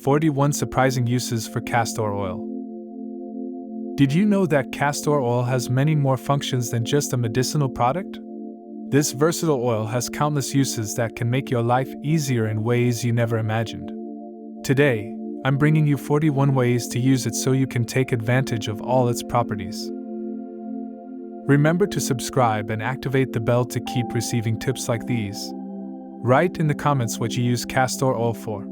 41 Surprising Uses for Castor Oil. Did you know that castor oil has many more functions than just a medicinal product? This versatile oil has countless uses that can make your life easier in ways you never imagined. Today, I'm bringing you 41 ways to use it so you can take advantage of all its properties. Remember to subscribe and activate the bell to keep receiving tips like these. Write in the comments what you use castor oil for.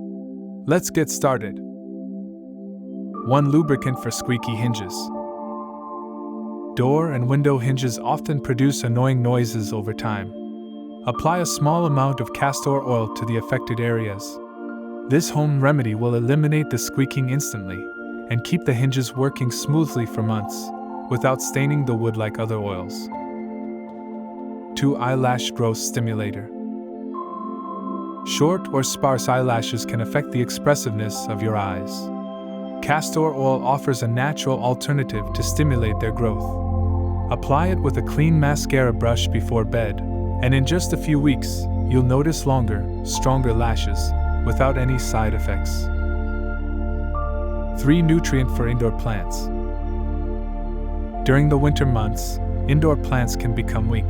Let's get started. 1. Lubricant for squeaky hinges. Door and window hinges often produce annoying noises over time. Apply a small amount of castor oil to the affected areas. This home remedy will eliminate the squeaking instantly and keep the hinges working smoothly for months, without staining the wood like other oils. 2. Eyelash growth stimulator. Short or sparse eyelashes can affect the expressiveness of your eyes. Castor oil offers a natural alternative to stimulate their growth. Apply it with a clean mascara brush before bed, and in just a few weeks, you'll notice longer, stronger lashes, without any side effects. 3. Nutrient for indoor plants. During the winter months, indoor plants can become weak.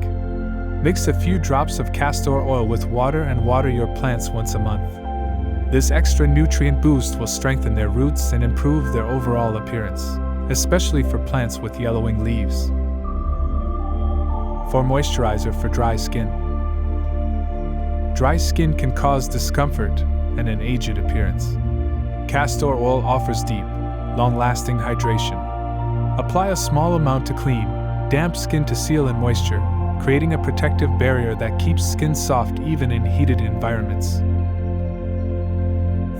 Mix a few drops of castor oil with water and water your plants once a month. This extra nutrient boost will strengthen their roots and improve their overall appearance, especially for plants with yellowing leaves. 4. Moisturizer for dry skin. Dry skin can cause discomfort and an aged appearance. Castor oil offers deep, long-lasting hydration. Apply a small amount to clean, damp skin to seal in moisture, creating a protective barrier that keeps skin soft even in heated environments.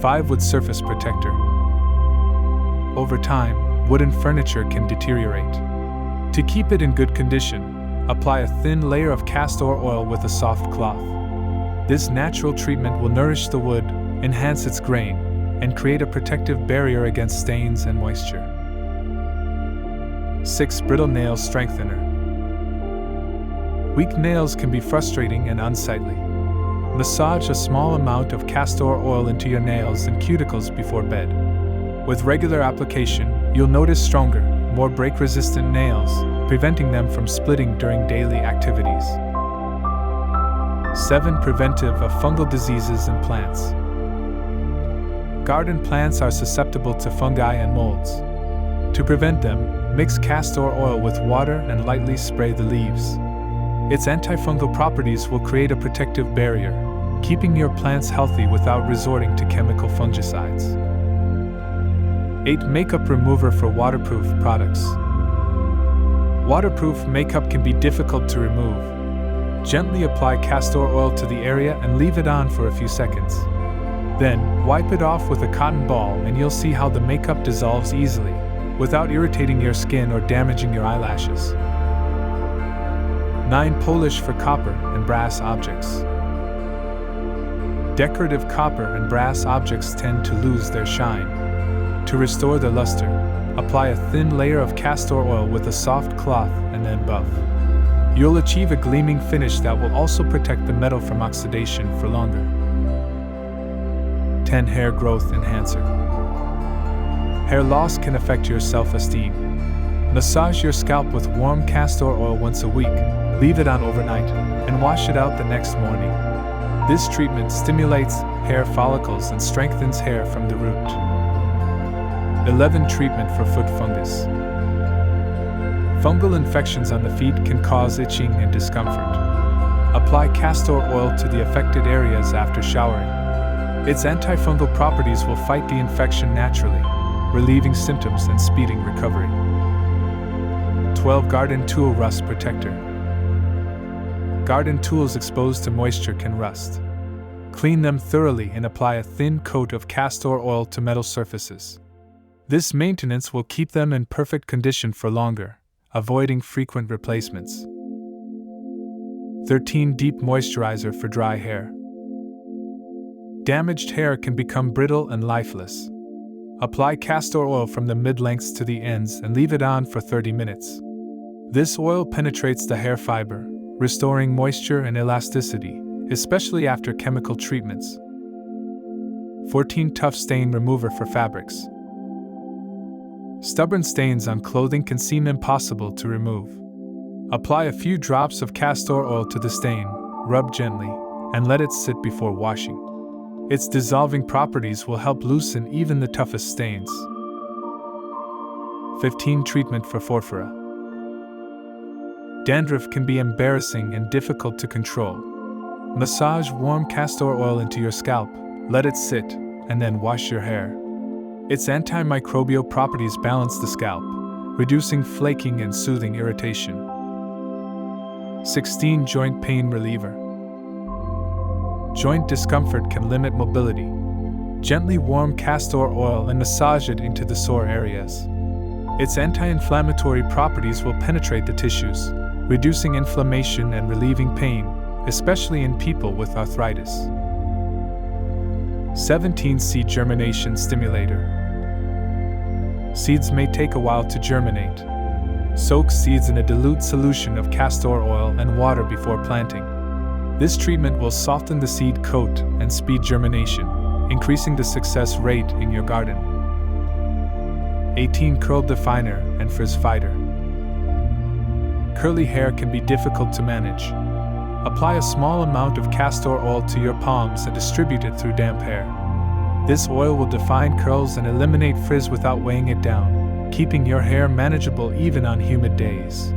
5. Wood surface protector. Over time, wooden furniture can deteriorate. To keep it in good condition, apply a thin layer of castor oil with a soft cloth. This natural treatment will nourish the wood, enhance its grain, and create a protective barrier against stains and moisture. 6. Brittle nail strengthener. Weak nails can be frustrating and unsightly. Massage a small amount of castor oil into your nails and cuticles before bed. With regular application, you'll notice stronger, more break-resistant nails, preventing them from splitting during daily activities. 7. Preventive of fungal diseases in plants. Garden plants are susceptible to fungi and molds. To prevent them, mix castor oil with water and lightly spray the leaves. Its antifungal properties will create a protective barrier, keeping your plants healthy without resorting to chemical fungicides. 8. Makeup remover for waterproof products. Waterproof makeup can be difficult to remove. Gently apply castor oil to the area and leave it on for a few seconds. Then, wipe it off with a cotton ball and you'll see how the makeup dissolves easily, without irritating your skin or damaging your eyelashes. 9. Polish for copper and brass objects. Decorative copper and brass objects tend to lose their shine. To restore their luster, apply a thin layer of castor oil with a soft cloth and then buff. You'll achieve a gleaming finish that will also protect the metal from oxidation for longer. 10. Hair growth enhancer. Hair loss can affect your self-esteem. Massage your scalp with warm castor oil once a week, leave it on overnight, and wash it out the next morning. This treatment stimulates hair follicles and strengthens hair from the root. 11. Treatment for foot fungus. Fungal infections on the feet can cause itching and discomfort. Apply castor oil to the affected areas after showering. Its antifungal properties will fight the infection naturally, relieving symptoms and speeding recovery. 12. Garden tool rust protector. Garden tools exposed to moisture can rust. Clean them thoroughly and apply a thin coat of castor oil to metal surfaces. This maintenance will keep them in perfect condition for longer, avoiding frequent replacements. 13. Deep moisturizer for dry hair. Damaged hair can become brittle and lifeless. Apply castor oil from the mid-lengths to the ends and leave it on for 30 minutes. This oil penetrates the hair fiber, restoring moisture and elasticity, especially after chemical treatments. 14 Tough Stain Remover for fabrics. Stubborn stains on clothing can seem impossible to remove. Apply a few drops of castor oil to the stain, rub gently, and let it sit before washing. Its dissolving properties will help loosen even the toughest stains. 15 Treatment for Porphyra. Dandruff can be embarrassing and difficult to control. Massage warm castor oil into your scalp, let it sit, and then wash your hair. Its antimicrobial properties balance the scalp, reducing flaking and soothing irritation. 16 Joint Pain Reliever. Joint discomfort can limit mobility. Gently warm castor oil and massage it into the sore areas. Its anti-inflammatory properties will penetrate the tissues, reducing inflammation and relieving pain, especially in people with arthritis. 17 Seed Germination Stimulator. Seeds may take a while to germinate. Soak seeds in a dilute solution of castor oil and water before planting. This treatment will soften the seed coat and speed germination, increasing the success rate in your garden. 18 Curl Definer and Frizz Fighter. Curly hair can be difficult to manage. Apply a small amount of castor oil to your palms and distribute it through damp hair. This oil will define curls and eliminate frizz without weighing it down, keeping your hair manageable even on humid days.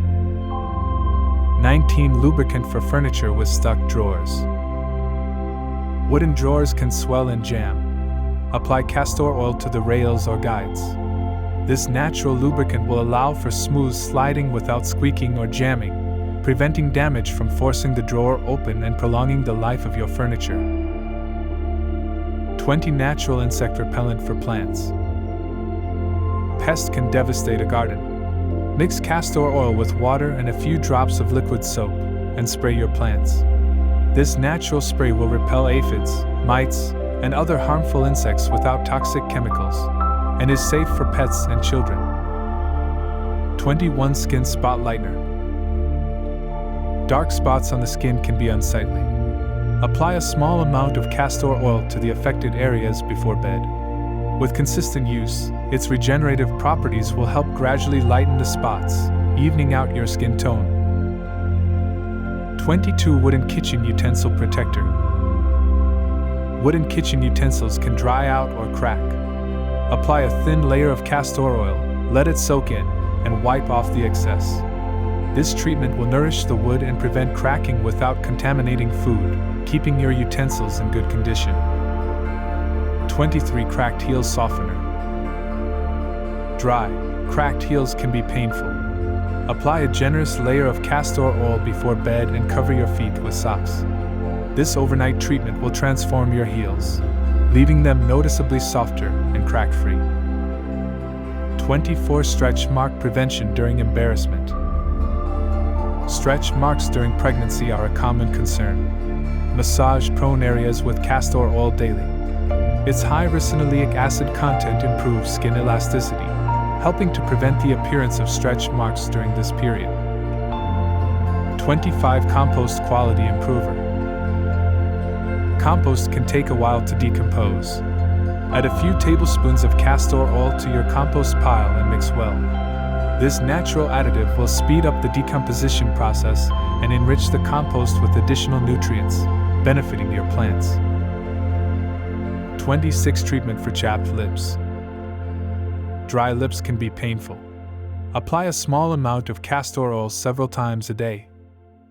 19 Lubricant for Furniture with Stuck Drawers. Wooden drawers can swell and jam. Apply castor oil to the rails or guides. This natural lubricant will allow for smooth sliding without squeaking or jamming, preventing damage from forcing the drawer open and prolonging the life of your furniture. 20 Natural Insect Repellent for Plants. Pests can devastate a garden. Mix castor oil with water and a few drops of liquid soap, and spray your plants. This natural spray will repel aphids, mites, and other harmful insects without toxic chemicals, and is safe for pets and children. 21 Skin Spot Lightener. Dark spots on the skin can be unsightly. Apply a small amount of castor oil to the affected areas before bed. With consistent use, its regenerative properties will help gradually lighten the spots, evening out your skin tone. 22 Wooden Kitchen Utensil Protector. Wooden kitchen utensils can dry out or crack. Apply a thin layer of castor oil, let it soak in, and wipe off the excess. This treatment will nourish the wood and prevent cracking without contaminating food, keeping your utensils in good condition. 23 Cracked Heel Softener. Dry, cracked heels can be painful. Apply a generous layer of castor oil before bed and cover your feet with socks. This overnight treatment will transform your heels, leaving them noticeably softer and crack-free. 24 Stretch Mark Prevention during embarrassment. Stretch marks during pregnancy are a common concern. Massage prone areas with castor oil daily. Its high ricinoleic acid content improves skin elasticity, helping to prevent the appearance of stretch marks during this period. 25 Compost Quality Improver. Compost can take a while to decompose. Add a few tablespoons of castor oil to your compost pile and mix well. This natural additive will speed up the decomposition process and enrich the compost with additional nutrients, benefiting your plants. 26 Treatment for Chapped Lips. Dry lips can be painful. Apply a small amount of castor oil several times a day.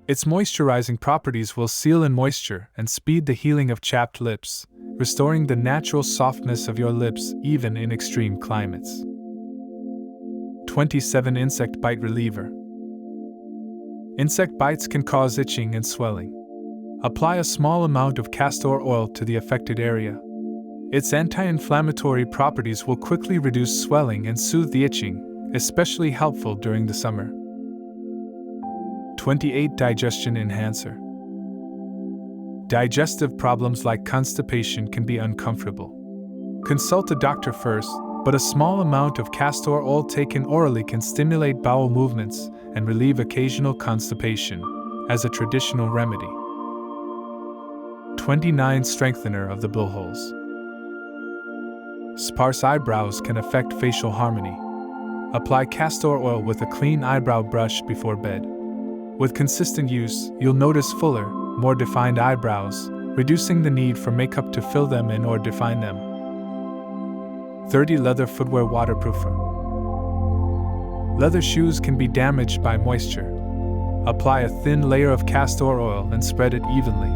Its moisturizing properties will seal in moisture and speed the healing of chapped lips, restoring the natural softness of your lips even in extreme climates. 27 Insect Bite Reliever. Insect bites can cause itching and swelling. Apply a small amount of castor oil to the affected area. Its anti-inflammatory properties will quickly reduce swelling and soothe the itching, especially helpful during the summer. 28 Digestion Enhancer. Digestive problems like constipation can be uncomfortable. Consult a doctor first, but a small amount of castor oil taken orally can stimulate bowel movements and relieve occasional constipation, as a traditional remedy. 29 Strengthener of the blowholes. Sparse eyebrows can affect facial harmony. Apply castor oil with a clean eyebrow brush before bed. With consistent use, you'll notice fuller, more defined eyebrows, reducing the need for makeup to fill them in or define them. 30. Leather footwear waterproofer. Leather shoes can be damaged by moisture. Apply a thin layer of castor oil and spread it evenly.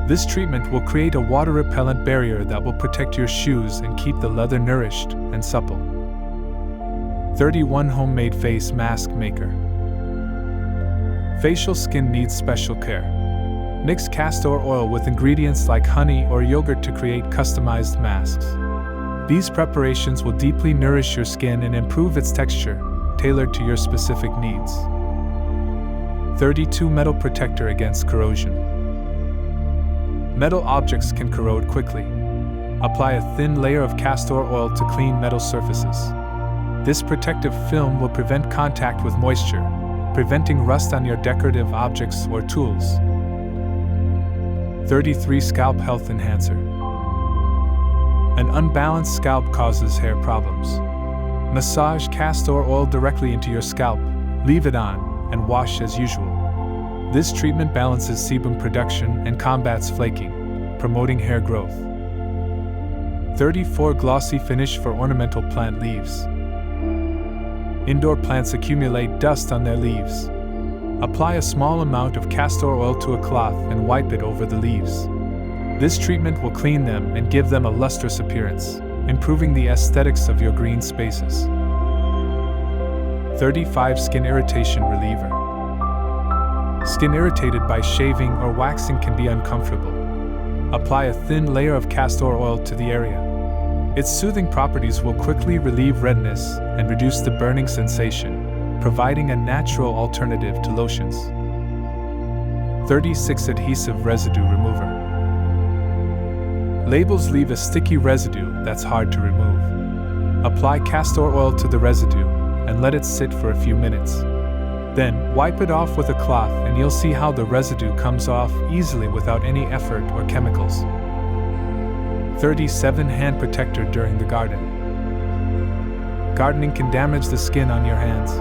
This treatment will create a water-repellent barrier that will protect your shoes and keep the leather nourished and supple. 31. Homemade face mask maker. Facial skin needs special care. Mix castor oil with ingredients like honey or yogurt to create customized masks. These preparations will deeply nourish your skin and improve its texture, tailored to your specific needs. 32. Metal protector against corrosion. Metal objects can corrode quickly. Apply a thin layer of castor oil to clean metal surfaces. This protective film will prevent contact with moisture, preventing rust on your decorative objects or tools. 33. Scalp health enhancer. An unbalanced scalp causes hair problems. Massage castor oil directly into your scalp, leave it on, and wash as usual. This treatment balances sebum production and combats flaking, promoting hair growth. 34. Glossy finish for ornamental plant leaves. Indoor plants accumulate dust on their leaves. Apply a small amount of castor oil to a cloth and wipe it over the leaves. This treatment will clean them and give them a lustrous appearance, improving the aesthetics of your green spaces. 35. Skin irritation reliever. Skin irritated by shaving or waxing can be uncomfortable. Apply a thin layer of castor oil to the area. Its soothing properties will quickly relieve redness and reduce the burning sensation, providing a natural alternative to lotions. 36. Adhesive residue remover. Labels leave a sticky residue that's hard to remove. Apply castor oil to the residue and let it sit for a few minutes. Then, wipe it off with a cloth and you'll see how the residue comes off easily without any effort or chemicals. 37. Hand protector during the garden. Gardening can damage the skin on your hands.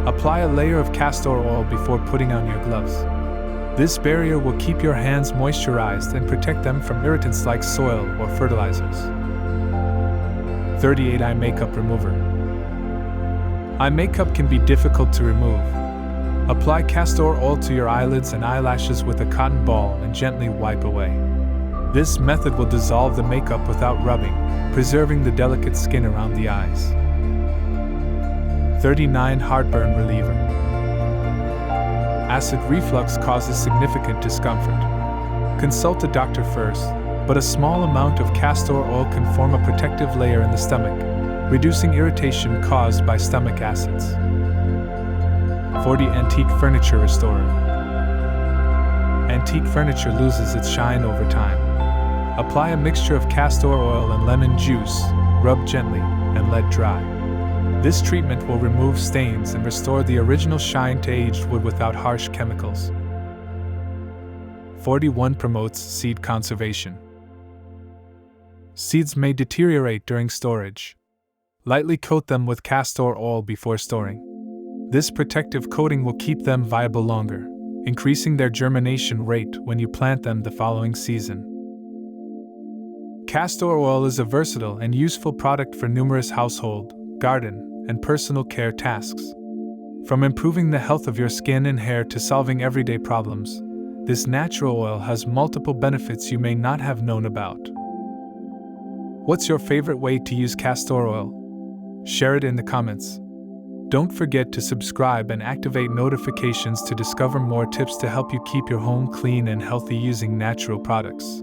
Apply a layer of castor oil before putting on your gloves. This barrier will keep your hands moisturized and protect them from irritants like soil or fertilizers. 38. Eye makeup remover. Eye makeup can be difficult to remove. Apply castor oil to your eyelids and eyelashes with a cotton ball and gently wipe away. This method will dissolve the makeup without rubbing, preserving the delicate skin around the eyes. 39. Heartburn reliever. Acid reflux causes significant discomfort. Consult a doctor first, but a small amount of castor oil can form a protective layer in the stomach, reducing irritation caused by stomach acids. 40. Antique furniture restorer. Antique furniture loses its shine over time. Apply a mixture of castor oil and lemon juice, rub gently, and let dry. This treatment will remove stains and restore the original shine to aged wood without harsh chemicals. 41. Promotes seed conservation. Seeds may deteriorate during storage. Lightly coat them with castor oil before storing. This protective coating will keep them viable longer, increasing their germination rate when you plant them the following season. Castor oil is a versatile and useful product for numerous household, garden, and personal care tasks. From improving the health of your skin and hair to solving everyday problems, this natural oil has multiple benefits you may not have known about. What's your favorite way to use castor oil? Share it in the comments. Don't forget to subscribe and activate notifications to discover more tips to help you keep your home clean and healthy using natural products.